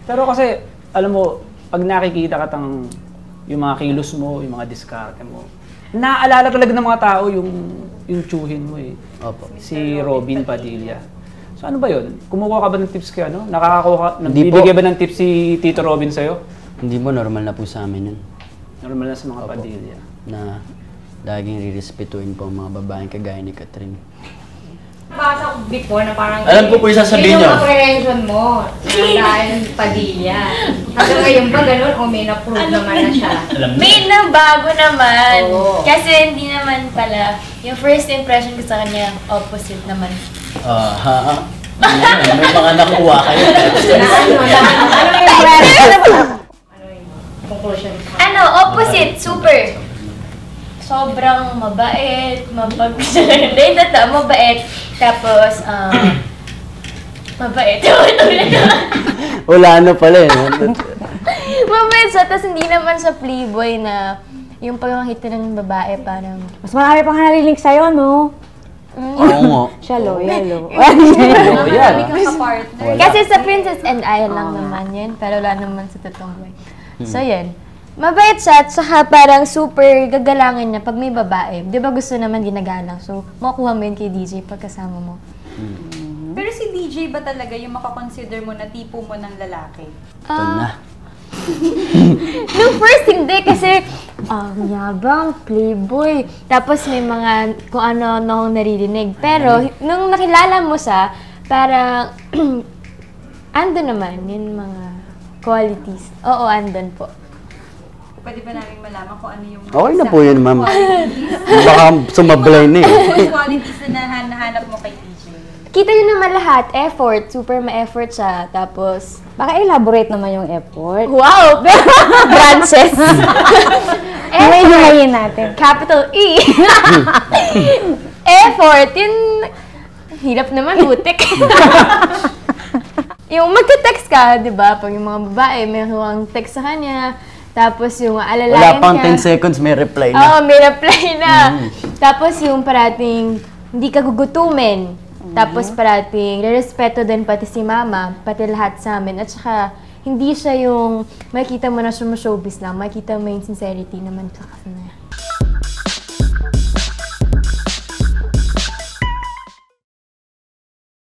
Pero kasi, alam mo, pag nakikita ka yung mga kilos mo, yung mga diskarte mo, naaalala talaga ng mga tao yung tsuhin mo eh. Opo. Si Robin Padilla. So ano ba yun? Kumukuha ka ba ng tips kaya, no? Nagbibigay ba ng tips si Tito Robin sa'yo? Hindi po, normal na po sa amin yun. Normal na sa mga Padilla. Na laging rirespetuin po ang mga babaeng kagaya ni Catherine. Basa ko before na parang... Alam ko po yung sasabihin nyo. Yung apprehension mo, dahil Padilla. Hanggang ngayon ba ganun o may na-prove naman na siya? May nabago naman. Oo. Kasi hindi naman pala, yung first impression ko sa kanya, opposite naman. May mga nakuha kayo. Ano yung conclusion? Ano, opposite, super. Sobrang mabait, hindi, totoo, mabait. Tapos, mabait. Wala na pala eh. Mabait siya, tapos hindi naman sa playboy na yung pagmakita ng babae parang... Mas marami pang narinig sa'yo, no? Oo nga. Siya loyal, Loyal. Kasi sa Princess and I lang naman yun, pero wala naman sa totoong buhay. So yun, mabait siya at saka parang super gagalangin niya pag may babae. Di ba gusto naman ginagalang? So, makuha mo yun kay DJ pagkasama mo. Pero si DJ ba talaga yung makakonsider mo na tipo mo ng lalaki? Ito na. Nung first, hindi. Kasi, yabang, playboy. Tapos may mga kung ano-ano akong naririnig. Pero, nung nakilala mo siya, parang, andun naman yung mga qualities. Oo, andun po. Pwede ba namin malaman kung ano yung... Okay na po yun, ma'am. Baka sumablay na eh. Yung qualities na nahanap mo kay DJ? Kita yun naman lahat. Effort. Super ma-effort siya. Tapos, Baka elaborate naman yung effort. wow! Branches! Himayin natin. Capital E. Effort. Yun, hirap naman, utik. Yung magte-text ka, di ba? Pag yung mga babae, may huwang text sa kanya. Tapos yung alalayan Wala pang ka. 10 seconds, may reply na. Oo, may reply na. Tapos yung parating, hindi ka gugutumin. Tapos parating, respeto din pati si mama, pati lahat sa amin. At saka, hindi siya yung makikita mo na showbiz lang, makikita mo yung sincerity naman sa kasama.